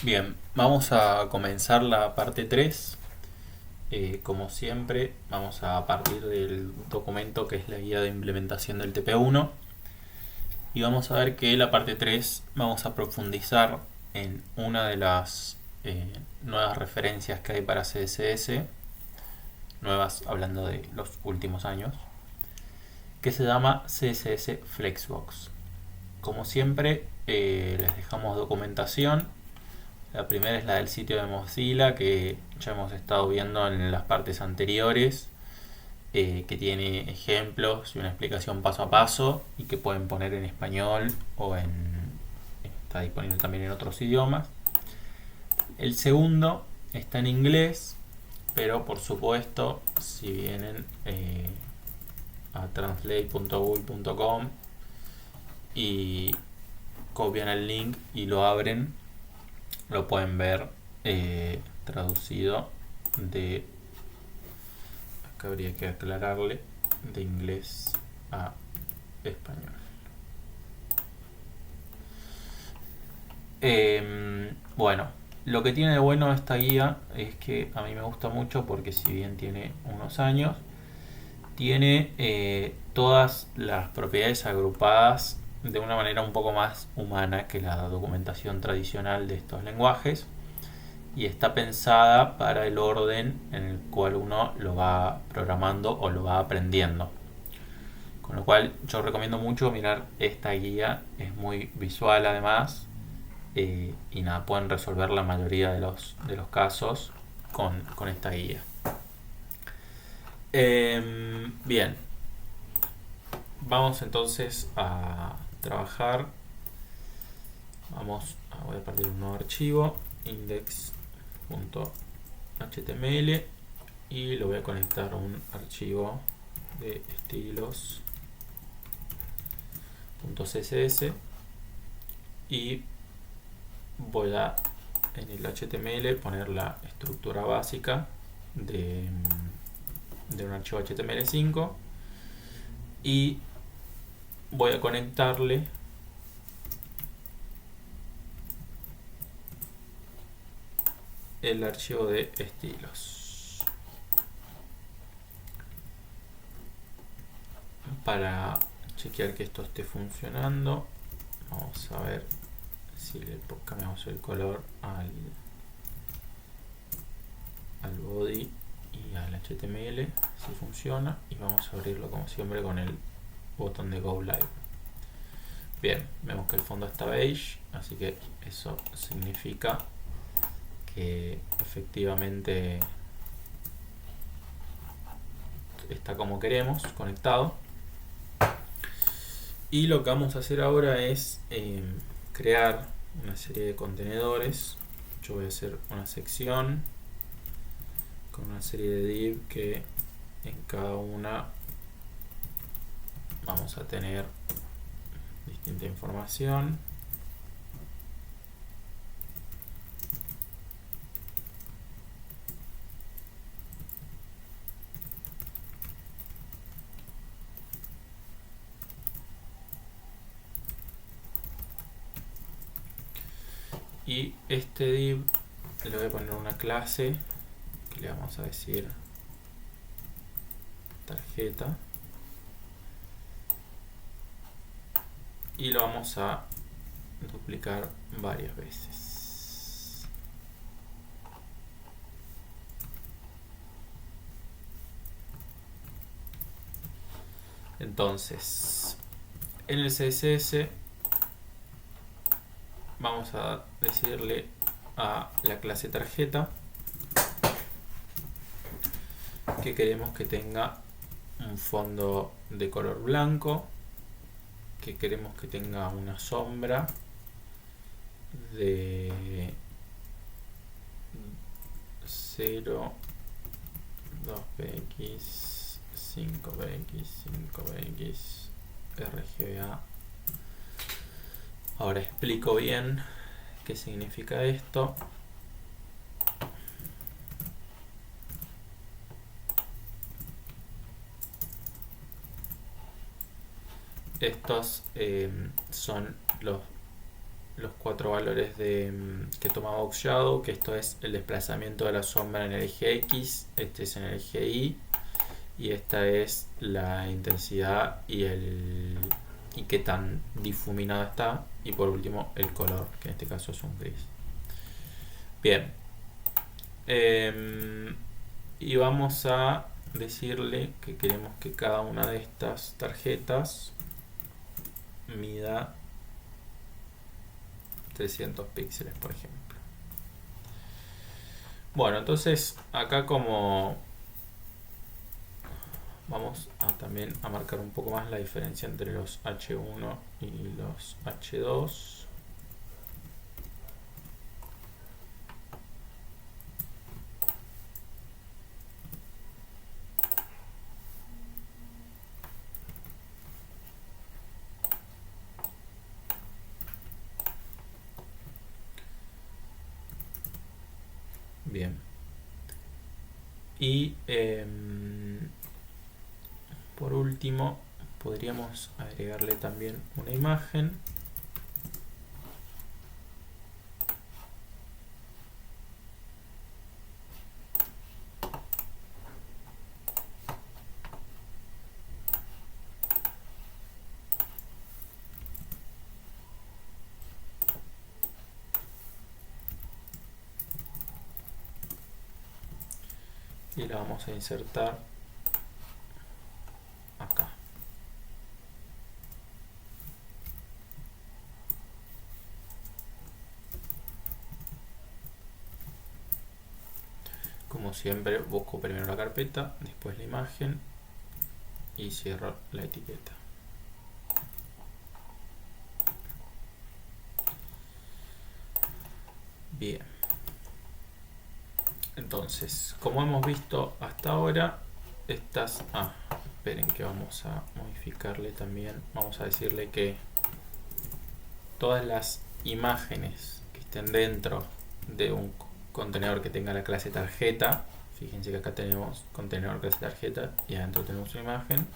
Bien, vamos a comenzar la parte 3. Como siempre, vamos a partir del documento que es la guía de implementación del TP1 y vamos a ver que la parte 3 vamos a profundizar en una de las nuevas referencias que hay para CSS, nuevas hablando de los últimos años, que se llama CSS Flexbox. Como siempre, les dejamos documentación. La primera es la del sitio de Mozilla, que ya hemos estado viendo en las partes anteriores, que tiene ejemplos y una explicación paso a paso y que pueden poner en español o está disponible también en otros idiomas. El segundo está en inglés, pero por supuesto, si vienen a translate.google.com y copian el link y lo abren, lo pueden ver traducido de, acá habría que aclararle, de inglés a español. Bueno, lo que tiene de bueno esta guía es que a mí me gusta mucho porque si bien tiene unos años, tiene todas las propiedades agrupadas de una manera un poco más humana que la documentación tradicional de estos lenguajes y está pensada para el orden en el cual uno lo va programando o lo va aprendiendo. Con lo cual yo recomiendo mucho mirar esta guía, es muy visual además, y nada, pueden resolver la mayoría de los casos con esta guía. Bien, vamos entonces a trabajar. Voy a partir de un nuevo archivo, index.html, y lo voy a conectar a un archivo de estilos.css y voy a en el HTML poner la estructura básica de un archivo HTML5 y voy a conectarle el archivo de estilos para chequear que esto esté funcionando. Vamos a ver si le cambiamos el color al body y al HTML, si funciona, y vamos a abrirlo como siempre con el botón de Go Live. Bien, vemos que el fondo está beige, así que eso significa que efectivamente está como queremos, conectado. Y lo que vamos a hacer ahora es crear una serie de contenedores. Yo voy a hacer una sección con una serie de div que en cada una vamos a tener distinta información. Y este div le voy a poner una clase que le vamos a decir tarjeta y lo vamos a duplicar varias veces. Entonces, en el CSS vamos a decirle a la clase tarjeta que queremos que tenga un fondo de color blanco, que queremos que tenga una sombra de 0, 2px, 5px, 5px, RGBA. Ahora explico bien qué significa esto. Estos son los los 4 valores que toma Box Shadow, que esto es el desplazamiento de la sombra en el eje X, este es en el eje Y, y esta es la intensidad y qué tan difuminada está, y por último el color, que en este caso es un gris. Bien, y vamos a decirle que queremos que cada una de estas tarjetas mida 300 píxeles, por ejemplo. Bueno, entonces acá como vamos a también a marcar un poco más la diferencia entre los H1 y los H2. Bien. Y por último podríamos agregarle también una imagen. Y la vamos a insertar acá. Como siempre, busco primero la carpeta, después la imagen y cierro la etiqueta. Bien. Entonces, como hemos visto hasta ahora, estas... esperen que vamos a modificarle también. Vamos a decirle que todas las imágenes que estén dentro de un contenedor que tenga la clase tarjeta, fíjense que acá tenemos contenedor clase tarjeta y adentro tenemos una imagen,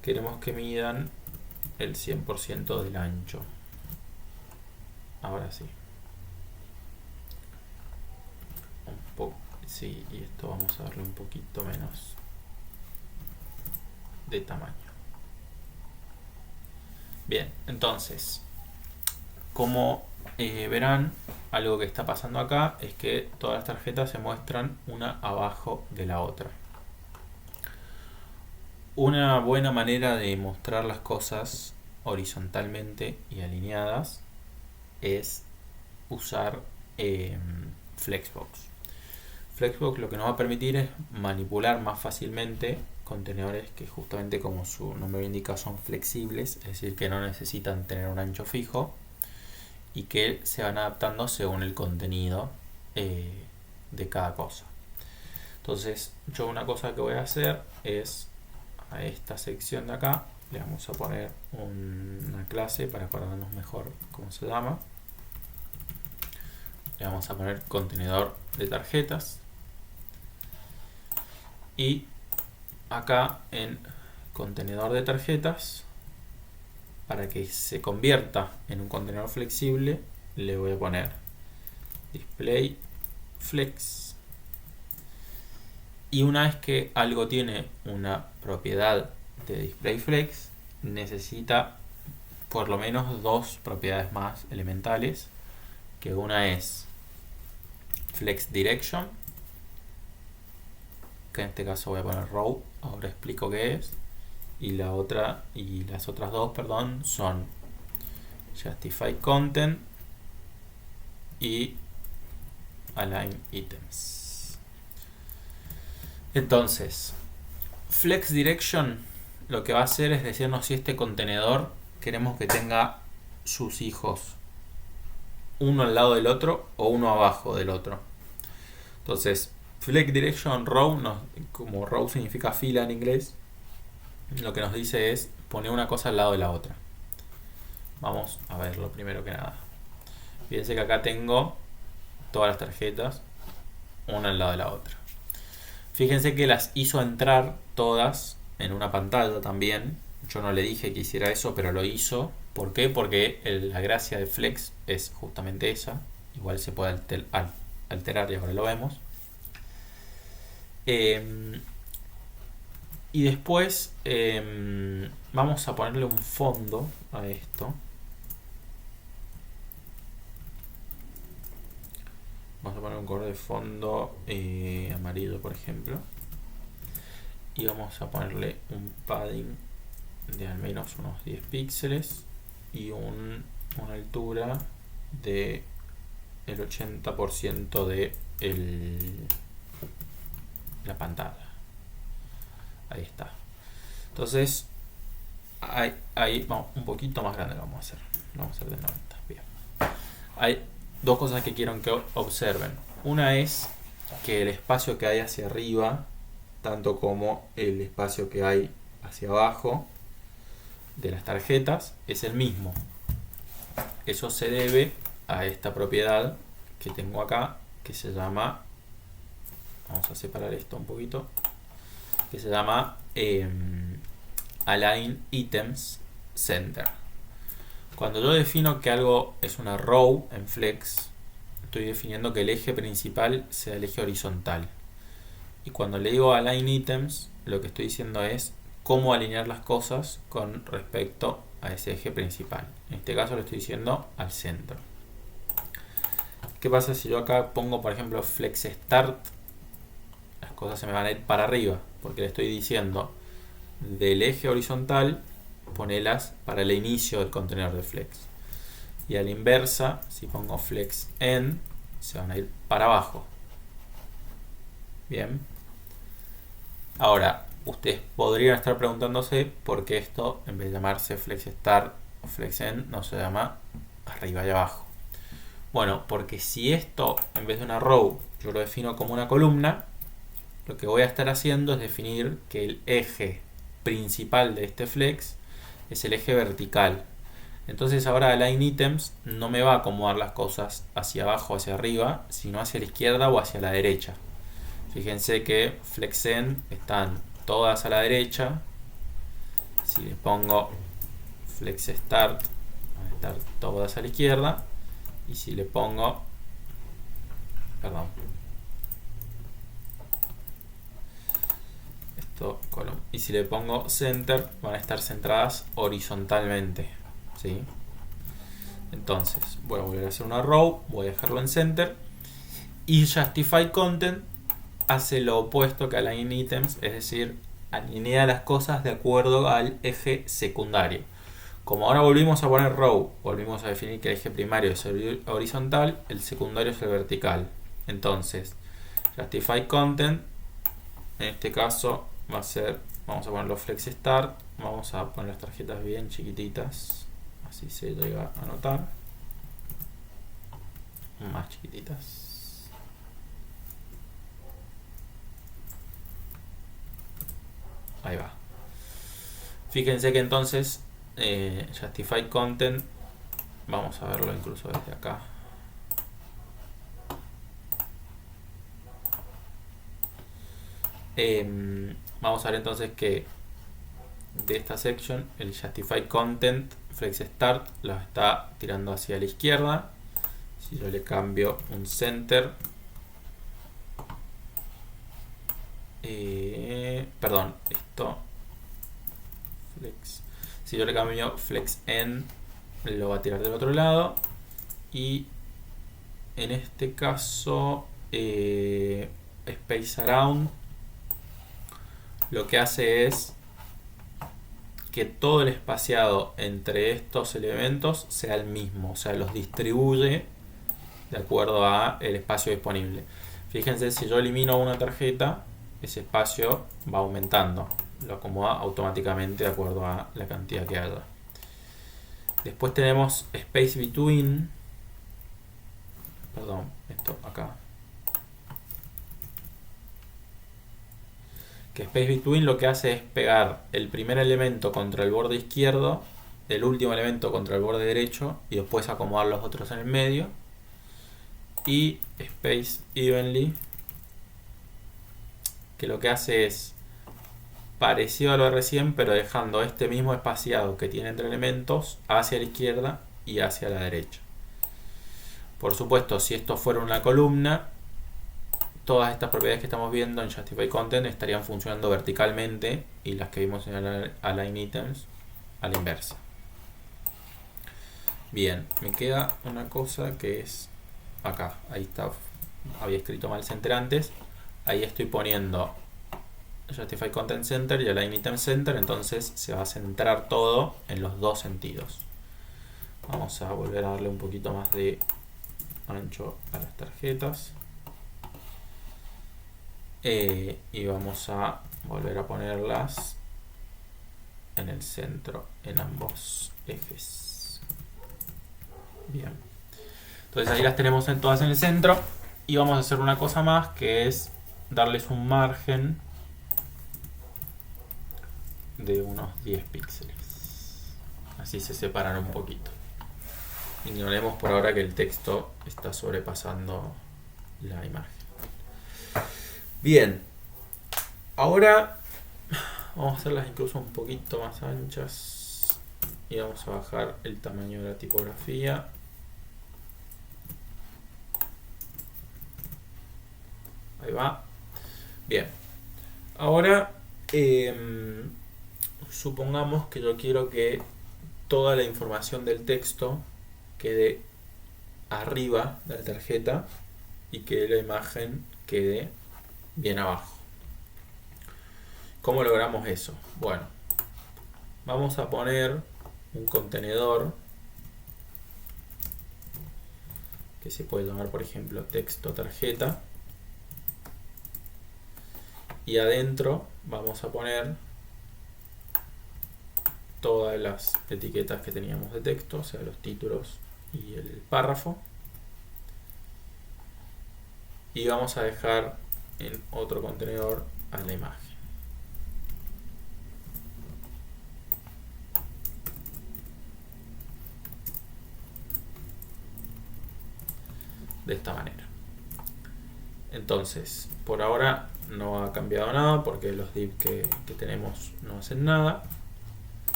queremos que midan el 100% del ancho. Ahora sí. Sí, y esto vamos a darle un poquito menos de tamaño. Bien, entonces, como verán, algo que está pasando acá es que todas las tarjetas se muestran una abajo de la otra. Una buena manera de mostrar las cosas horizontalmente y alineadas es usar Flexbox. Flexbox lo que nos va a permitir es manipular más fácilmente contenedores que, justamente como su nombre indica, son flexibles, es decir, que no necesitan tener un ancho fijo y que se van adaptando según el contenido de cada cosa. Entonces, yo una cosa que voy a hacer es, a esta sección de acá le vamos a poner una clase para acordarnos mejor cómo se llama. Le vamos a poner contenedor de tarjetas. Y acá en contenedor de tarjetas, para que se convierta en un contenedor flexible, le voy a poner display flex. Y una vez que algo tiene una propiedad de display flex, necesita por lo menos dos propiedades más elementales, que una es flex direction, que en este caso voy a poner row, ahora explico qué es, y la otra, y las otras dos, perdón, son justify content y align items. Entonces, flex direction lo que va a hacer es decirnos si este contenedor queremos que tenga sus hijos uno al lado del otro o uno abajo del otro. Entonces, flex direction row, como row significa fila en inglés, lo que nos dice es poner una cosa al lado de la otra. Vamos a verlo primero que nada. Fíjense que acá tengo todas las tarjetas una al lado de la otra. Fíjense que las hizo entrar todas en una pantalla también, Yo no le dije que hiciera eso, pero lo hizo. ¿Por qué? Porque la gracia de flex es justamente esa. Igual se puede alterar y ahora lo vemos. Y después vamos a ponerle un fondo a esto. Vamos a poner un color de fondo amarillo, por ejemplo. Y vamos a ponerle un padding de al menos unos 10 píxeles y una altura de el 80% de la pantalla. Ahí está. Entonces ahí vamos, un poquito más grande lo vamos a hacer. Lo vamos a hacer de 90. Bien. Hay dos cosas que quiero que observen. Una es que el espacio que hay hacia arriba, tanto como el espacio que hay hacia abajo de las tarjetas, es el mismo. Eso se debe a esta propiedad que tengo acá, que se llama, vamos a separar esto un poquito, que se llama Align Items Center. Cuando yo defino que algo es una row en Flex, estoy definiendo que el eje principal sea el eje horizontal. Y cuando le digo Align Items, lo que estoy diciendo es cómo alinear las cosas con respecto a ese eje principal. En este caso le estoy diciendo al centro. ¿Qué pasa si yo acá pongo, por ejemplo, Flex Start? Las cosas se me van a ir para arriba, porque le estoy diciendo del eje horizontal, ponelas para el inicio del contenedor de Flex. Y a la inversa, si pongo Flex End, se van a ir para abajo. Bien. Ahora, ustedes podrían estar preguntándose por qué esto, en vez de llamarse Flex Start o Flex End, no se llama arriba y abajo. Bueno, porque si esto, en vez de una row, yo lo defino como una columna, lo que voy a estar haciendo es definir que el eje principal de este flex es el eje vertical. Entonces ahora Align Items no me va a acomodar las cosas hacia abajo o hacia arriba, sino hacia la izquierda o hacia la derecha. Fíjense que Flex End están todas a la derecha. Si le pongo Flex Start, van a estar todas a la izquierda. Y si le pongo, perdón, y si le pongo Center, van a estar centradas horizontalmente, ¿sí? Entonces voy a volver a hacer una row, voy a dejarlo en Center. Y Justify Content hace lo opuesto que Align Items, es decir, alinea las cosas de acuerdo al eje secundario. Como ahora volvimos a poner row, volvimos a definir que el eje primario es el horizontal, el secundario es el vertical. Entonces, Justify Content, en este caso va a ser, vamos a poner los Flex Start, vamos a poner las tarjetas bien chiquititas, así se llega a notar, más chiquititas. Ahí va. Fíjense que entonces Justify Content, vamos a verlo incluso desde acá. Vamos a ver entonces que de esta section el Justify Content Flex Start lo está tirando hacia la izquierda. Si yo le cambio un Center, perdón, esto Flex, si yo le cambio Flex End, lo va a tirar del otro lado. Y en este caso Space Around lo que hace es que todo el espaciado entre estos elementos sea el mismo, o sea, los distribuye de acuerdo a el espacio disponible. Fíjense, si yo elimino una tarjeta, ese espacio va aumentando, lo acomoda automáticamente de acuerdo a la cantidad que haya. Después tenemos Space Between, perdón, esto acá, que Space Between lo que hace es pegar el primer elemento contra el borde izquierdo, el último elemento contra el borde derecho y después acomodar los otros en el medio. Y Space Evenly, que lo que hace es parecido a lo de recién, pero dejando este mismo espaciado que tiene entre elementos hacia la izquierda y hacia la derecha. Por supuesto, si esto fuera una columna, todas estas propiedades que estamos viendo en Justify Content estarían funcionando verticalmente y las que vimos en Align Items a la inversa. Bien, me queda una cosa que es acá. Ahí está, había escrito mal Center antes. Ahí estoy poniendo Justify Content Center y Align Item Center, entonces se va a centrar todo en los dos sentidos. Vamos a volver a darle un poquito más de ancho a las tarjetas. Y vamos a volver a ponerlas en el centro, en ambos ejes. Bien. Entonces ahí las tenemos todas en el centro. Y vamos a hacer una cosa más, que es darles un margen de unos 10 píxeles. Así se separan un poquito. Ignoremos por ahora que el texto está sobrepasando la imagen. Bien. Ahora vamos a hacerlas incluso un poquito más anchas. Y vamos a bajar el tamaño de la tipografía. Ahí va. Bien. Ahora supongamos que yo quiero que toda la información del texto quede arriba de la tarjeta y que la imagen quede bien abajo. ¿Cómo logramos eso? Bueno, vamos a poner un contenedor que se puede llamar, por ejemplo, texto tarjeta, y adentro vamos a poner todas las etiquetas que teníamos de texto, o sea, los títulos y el párrafo, y vamos a dejar en otro contenedor a la imagen. De esta manera. Entonces, por ahora no ha cambiado nada porque los div que tenemos no hacen nada,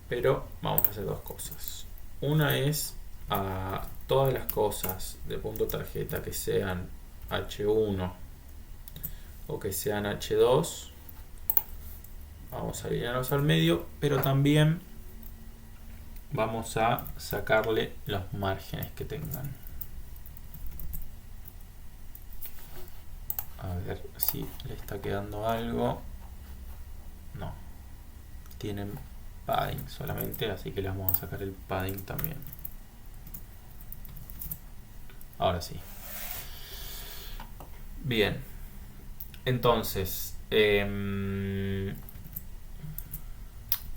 pero vamos a hacer dos cosas. Una es a todas las cosas de punto tarjeta que sean H1 o que sean H2, vamos a alinearlos al medio, pero también vamos a sacarle los márgenes que tengan. A ver si le está quedando algo. No, tienen padding solamente, así que le vamos a sacar el padding también. Ahora sí. Bien, entonces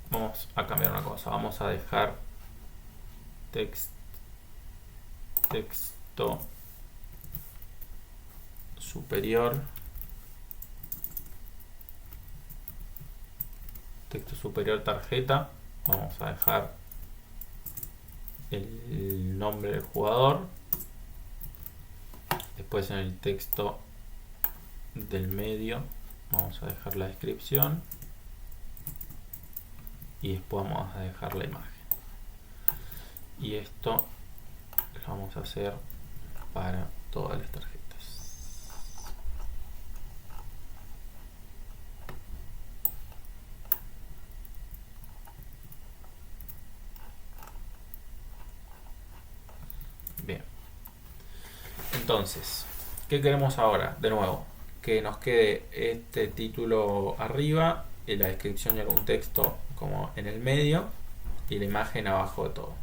vamos a cambiar una cosa. Vamos a dejar texto superior, texto superior tarjeta. Vamos a dejar el nombre del jugador. Después en el texto del medio vamos a dejar la descripción y después vamos a dejar la imagen. Y esto lo vamos a hacer para todas las tarjetas. Bien. Entonces, ¿qué queremos ahora? De nuevo, que nos quede este título arriba y la descripción y algún texto como en el medio y la imagen abajo de todo.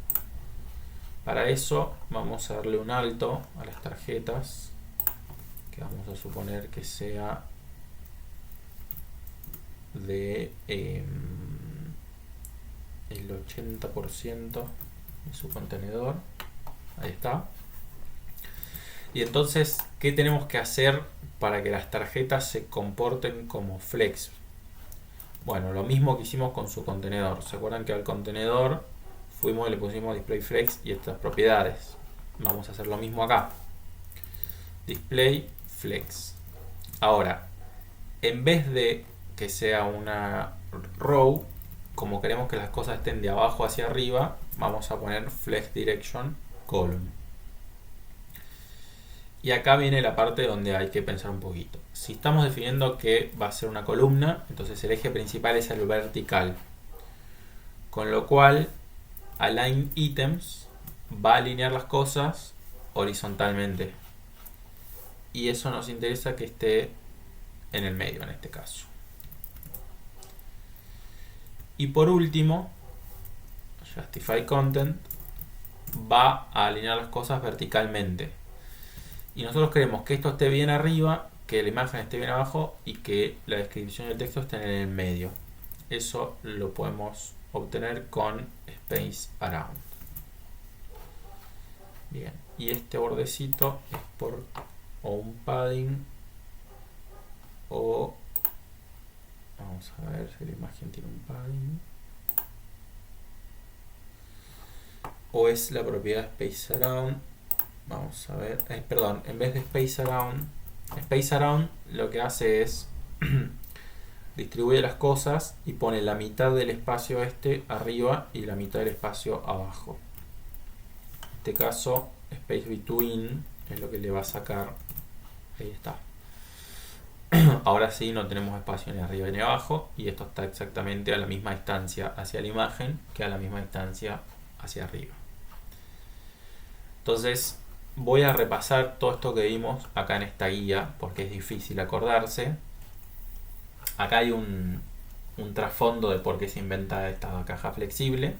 Para eso vamos a darle un alto a las tarjetas, que vamos a suponer que sea de el 80% de su contenedor. Ahí está. Y entonces, ¿qué tenemos que hacer para que las tarjetas se comporten como flex? Bueno, lo mismo que hicimos con su contenedor. ¿Se acuerdan que al contenedor fuimos y le pusimos display flex y estas propiedades? Vamos a hacer lo mismo acá. Display flex. Ahora, en vez de que sea una row, como queremos que las cosas estén de abajo hacia arriba, vamos a poner flex direction column. Y acá viene la parte donde hay que pensar un poquito. Si estamos definiendo que va a ser una columna, entonces el eje principal es el vertical. Con lo cual, align items va a alinear las cosas horizontalmente. Y eso nos interesa que esté en el medio en este caso. Y por último, justify content va a alinear las cosas verticalmente. Y nosotros queremos que esto esté bien arriba, que la imagen esté bien abajo y que la descripción y el texto estén en el medio. Eso lo podemos obtener con space around. Bien, y este bordecito es por o un padding o vamos a ver si la imagen tiene un padding o es la propiedad space around. Vamos a ver, perdón, en vez de space around lo que hace es distribuye las cosas y pone la mitad del espacio este arriba y la mitad del espacio abajo. En este caso, space between es lo que le va a sacar. Ahí está. Ahora sí no tenemos espacio ni arriba ni abajo y esto está exactamente a la misma distancia hacia la imagen que a la misma distancia hacia arriba. Entonces voy a repasar todo esto que vimos acá en esta guía porque es difícil acordarse. Acá hay un trasfondo de por qué se inventa esta caja flexible.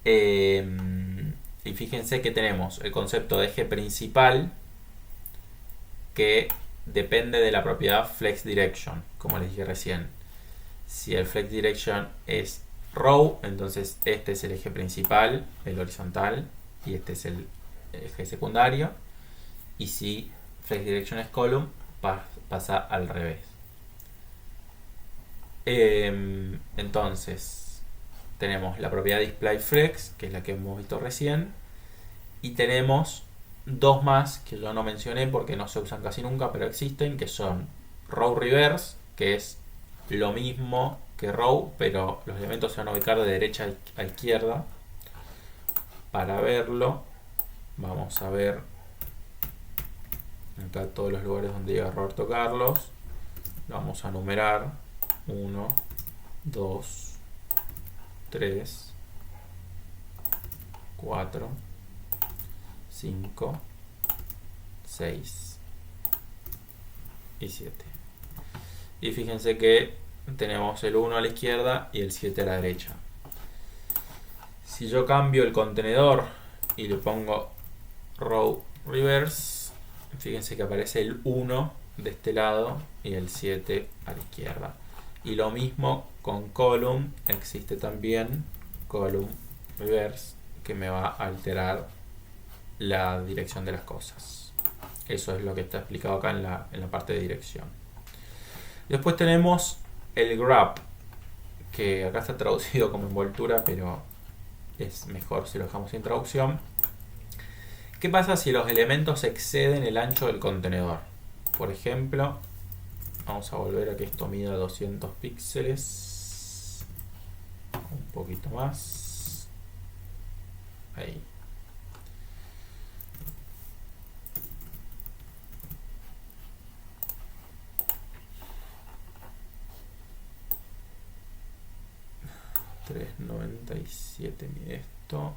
Y fíjense que tenemos el concepto de eje principal que depende de la propiedad flex direction, como les dije recién. Si el flex direction es row, entonces este es el eje principal, el horizontal, y este es el eje secundario. Y si flex direction es column, pasa al revés. Entonces tenemos la propiedad display flex, que es la que hemos visto recién, y tenemos dos más que yo no mencioné porque no se usan casi nunca, pero existen, que son row reverse, que es lo mismo que row, pero los elementos se van a ubicar de derecha a izquierda. Para verlo, vamos a ver acá todos los lugares donde diga Roberto Carlos. Lo vamos a numerar: 1, 2, 3, 4, 5, 6 y 7. Y fíjense que tenemos el 1 a la izquierda y el 7 a la derecha. Si yo cambio el contenedor y le pongo row reverse, fíjense que aparece el 1 de este lado y el 7 a la izquierda. Y lo mismo con column, existe también column reverse que me va a alterar la dirección de las cosas. Eso es lo que está explicado acá en la parte de dirección. Después tenemos el grab, que acá está traducido como envoltura, pero es mejor si lo dejamos sin traducción. ¿Qué pasa si los elementos exceden el ancho del contenedor? Por ejemplo, vamos a volver a que esto mida 200 píxeles. Un poquito más. Ahí. $3.97 mide esto.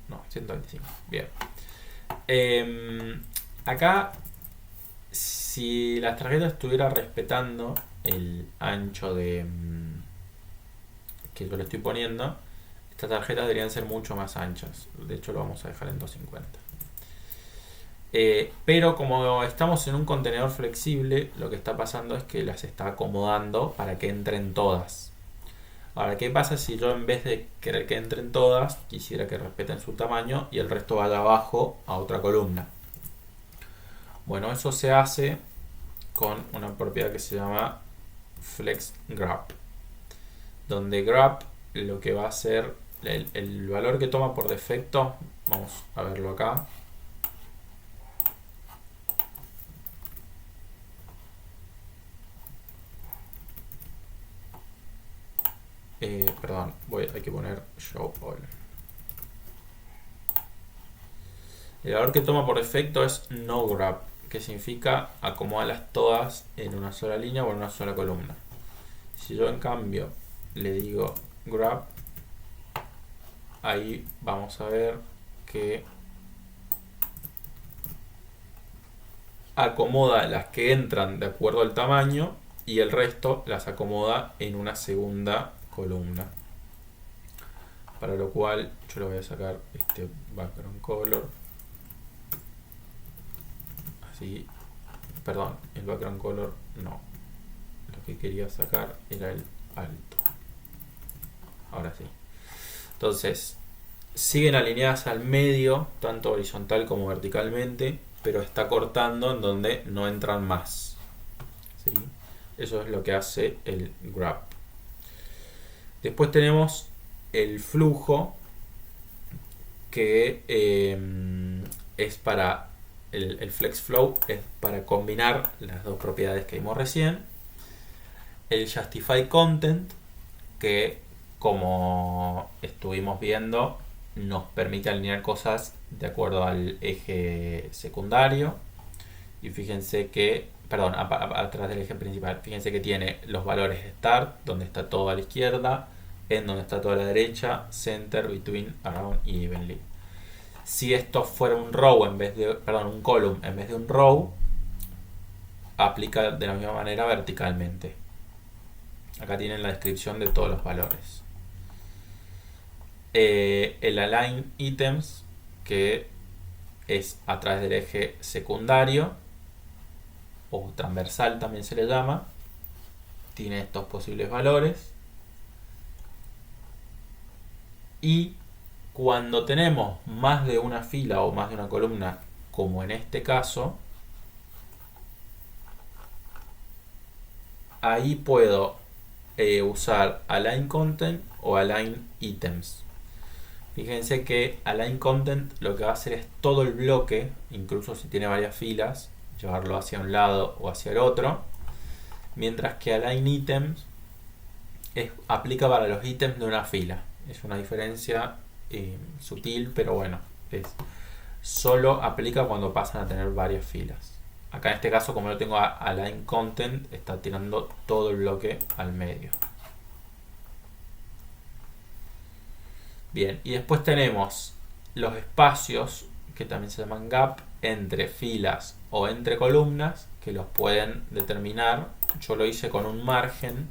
No, 125. Bien. Acá, si la tarjeta estuviera respetando el ancho de que yo le estoy poniendo, estas tarjetas deberían ser mucho más anchas. De hecho, lo vamos a dejar en 250. Pero como estamos en un contenedor flexible, lo que está pasando es que las está acomodando para que entren todas. Ahora, ¿qué pasa si yo en vez de querer que entren todas, quisiera que respeten su tamaño y el resto vaya abajo a otra columna? Bueno, eso se hace con una propiedad que se llama flex grab, donde grab lo que va a hacer, el valor que toma por defecto, vamos a verlo acá. perdón, hay que poner show all. El valor que toma por defecto es no grab, que significa acomodarlas todas en una sola línea o en una sola columna. Si yo en cambio le digo grab, ahí vamos a ver que acomoda las que entran de acuerdo al tamaño y el resto las acomoda en una segunda columna. Para lo cual yo le voy a sacar este background color. Así, perdón, el background color no. Lo que quería sacar era el alto. Ahora sí. Entonces, siguen alineadas al medio, tanto horizontal como verticalmente, pero está cortando en donde no entran más. ¿Sí? Eso es lo que hace el grab. Después tenemos el flujo, que es para el flex flow, es para combinar las dos propiedades que vimos recién. El justify content, que como estuvimos viendo nos permite alinear cosas de acuerdo al eje secundario. Y fíjense que, perdón, atrás del eje principal, fíjense que tiene los valores de start, donde está todo a la izquierda, end donde está todo a la derecha, center, between, around y evenly. Si esto fuera un row en vez de, perdón, un column en vez de un row, aplica de la misma manera verticalmente. Acá tienen la descripción de todos los valores. El align items, que es a través del eje secundario o transversal también se le llama, tiene estos posibles valores. Y cuando tenemos más de una fila o más de una columna, como en este caso, ahí puedo usar align content o align items. Fíjense que align content lo que va a hacer es todo el bloque, incluso si tiene varias filas, llevarlo hacia un lado o hacia el otro, mientras que align items aplica para los ítems de una fila. Es una diferencia sutil, pero bueno, solo aplica cuando pasan a tener varias filas. Acá en este caso, como yo tengo align content, está tirando todo el bloque al medio. Bien, y después tenemos los espacios, que también se llaman gap, entre filas o entre columnas, que los pueden determinar. Yo lo hice con un margen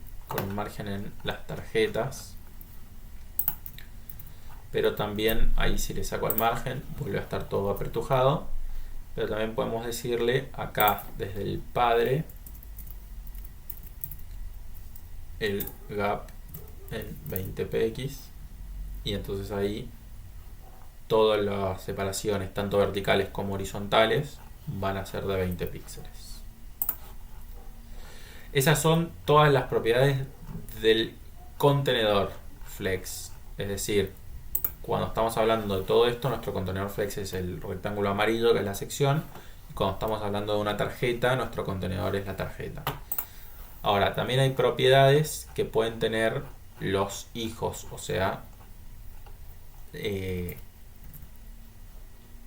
en las tarjetas, pero también ahí, si le saco el margen, vuelve a estar todo apertujado. Pero también podemos decirle acá desde el padre el gap en 20px, y entonces ahí todas las separaciones, tanto verticales como horizontales, van a ser de 20 píxeles. Esas son todas las propiedades del contenedor flex. Es decir, cuando estamos hablando de todo esto, nuestro contenedor flex es el rectángulo amarillo, que es la sección. Y cuando estamos hablando de una tarjeta, nuestro contenedor es la tarjeta. Ahora, también hay propiedades que pueden tener los hijos, o sea, en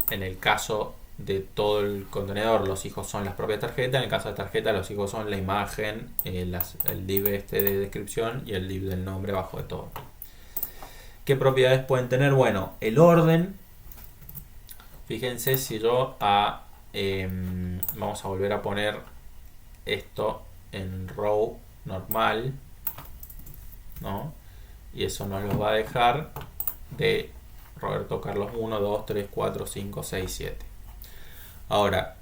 el caso de todo el contenedor, los hijos son las propias tarjetas. En el caso de tarjeta, los hijos son la imagen, el div de descripción y el div del nombre abajo de todo. ¿Qué propiedades pueden tener? Bueno, el orden. Fíjense, si yo vamos a volver a poner esto en row normal, ¿no? Y eso nos lo va a dejar de Roberto Carlos 1, 2, 3, 4, 5, 6, 7. Ahora,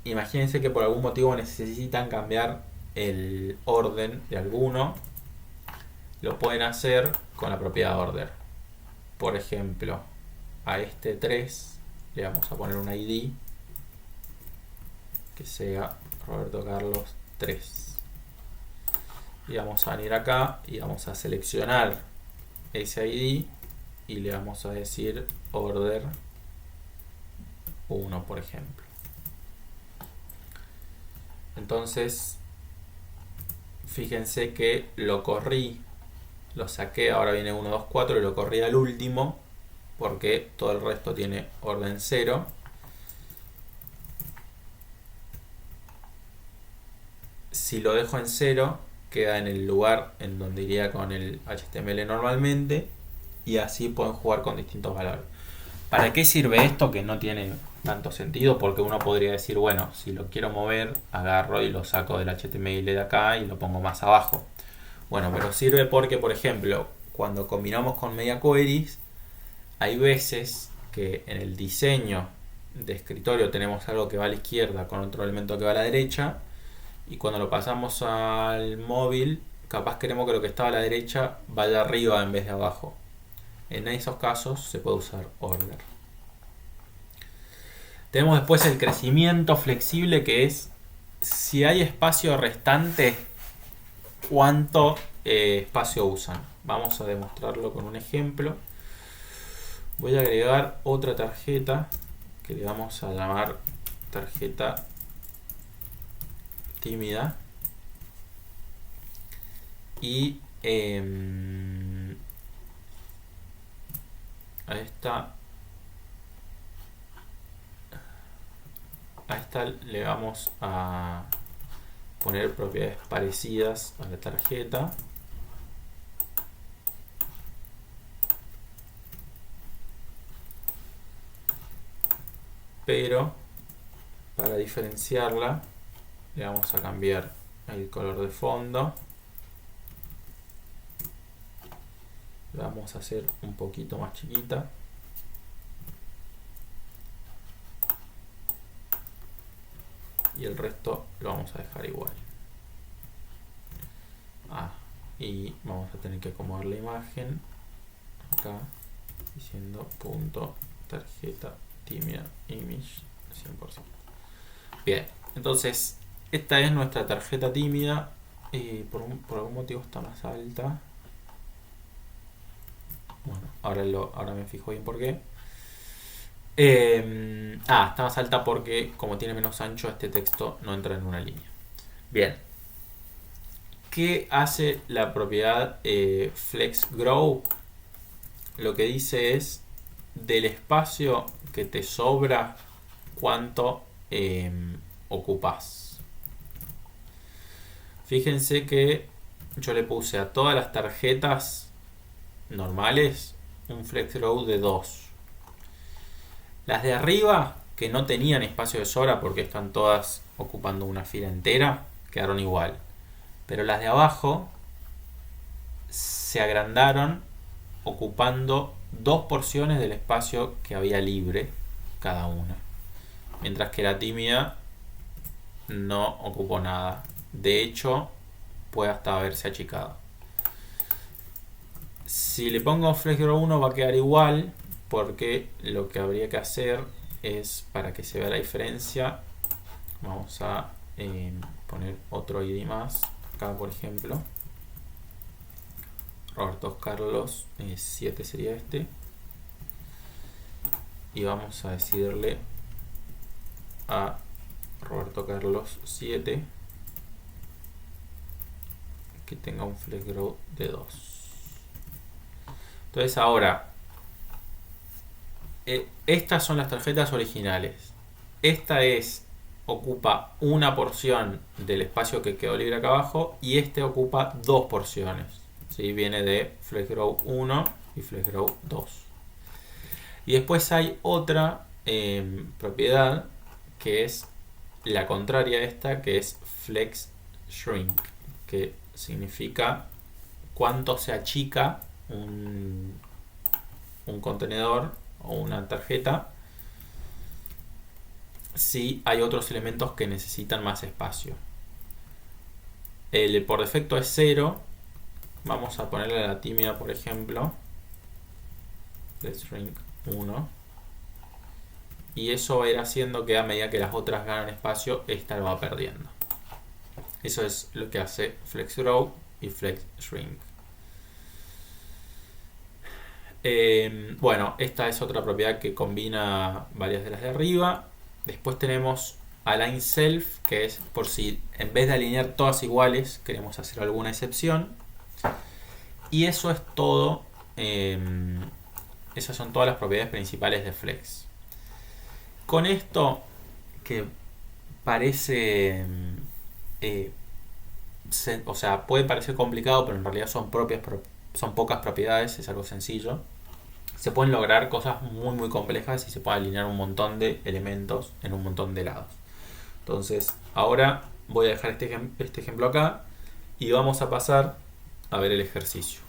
imagínense que por algún motivo necesitan cambiar el orden de alguno. Lo pueden hacer con la propiedad order. Por ejemplo, a este 3 le vamos a poner un ID que sea Roberto Carlos 3. Y vamos a venir acá y vamos a seleccionar ese ID y le vamos a decir order 1, por ejemplo. Entonces, fíjense que lo corrí lo saqué, ahora viene 1, 2, 4 y lo corrí al último porque todo el resto tiene orden 0. Si lo dejo en 0, queda en el lugar en donde iría con el HTML normalmente, y así pueden jugar con distintos valores. ¿Para qué sirve esto? Que no tiene tanto sentido, porque uno podría decir, bueno, si lo quiero mover, agarro y lo saco del HTML de acá y lo pongo más abajo. Bueno, pero sirve porque, por ejemplo, cuando combinamos con media queries, hay veces que en el diseño de escritorio tenemos algo que va a la izquierda con otro elemento que va a la derecha, y cuando lo pasamos al móvil, capaz queremos que lo que estaba a la derecha vaya arriba en vez de abajo. En esos casos se puede usar order. Tenemos después el crecimiento flexible, que es si hay espacio restante, cuánto espacio usan. Vamos a demostrarlo con un ejemplo. Voy a agregar otra tarjeta que le vamos a llamar tarjeta tímida, y a esta le vamos a poner propiedades parecidas a la tarjeta, pero para diferenciarla le vamos a cambiar el color de fondo, la vamos a hacer un poquito más chiquita, y el resto lo vamos a dejar igual. Y vamos a tener que acomodar la imagen acá diciendo punto tarjeta tímida image 100%. Bien, entonces esta es nuestra tarjeta tímida. Por algún motivo está más alta. Bueno, ahora me fijo bien por qué. Está más alta porque como tiene menos ancho, este texto no entra en una línea. Bien. ¿Qué hace la propiedad FlexGrow? Lo que dice es del espacio que te sobra, cuánto ocupas. Fíjense que yo le puse a todas las tarjetas normales un FlexGrow de 2. Las de arriba, que no tenían espacio de sobra porque están todas ocupando una fila entera, quedaron igual. Pero las de abajo se agrandaron ocupando 2 porciones del espacio que había libre cada una. Mientras que la tímida no ocupó nada. De hecho, puede hasta haberse achicado. Si le pongo FlexGrow 1 va a quedar igual, porque lo que habría que hacer es, para que se vea la diferencia, vamos a poner otro ID más. Acá, por ejemplo, Roberto Carlos 7 sería este, y vamos a decirle a Roberto Carlos 7 que tenga un FlexGrow de 2. Entonces ahora estas son las tarjetas originales. Esta ocupa una porción del espacio que quedó libre acá abajo, y este ocupa 2 porciones. ¿Sí? Viene de FlexGrow 1 y FlexGrow 2. Y después hay otra propiedad que es la contraria a esta, que es FlexShrink, que significa cuánto se achica un contenedor o una tarjeta si hay otros elementos que necesitan más espacio. El por defecto es 0. Vamos a ponerle a la tímida, por ejemplo, FlexShrink 1, y eso va a ir haciendo que a medida que las otras ganan espacio, esta lo va perdiendo. Eso es lo que hace FlexGrow y FlexShrink. Bueno, esta es otra propiedad que combina varias de las de arriba. Después tenemos Align Self, que es por si en vez de alinear todas iguales queremos hacer alguna excepción. Y eso es todo. Esas son todas las propiedades principales de Flex. Con esto, que parece... o sea, puede parecer complicado, pero en realidad son pocas propiedades, es algo sencillo. Se pueden lograr cosas muy muy complejas y se puede alinear un montón de elementos en un montón de lados. Entonces, ahora voy a dejar este ejemplo acá y vamos a pasar a ver el ejercicio.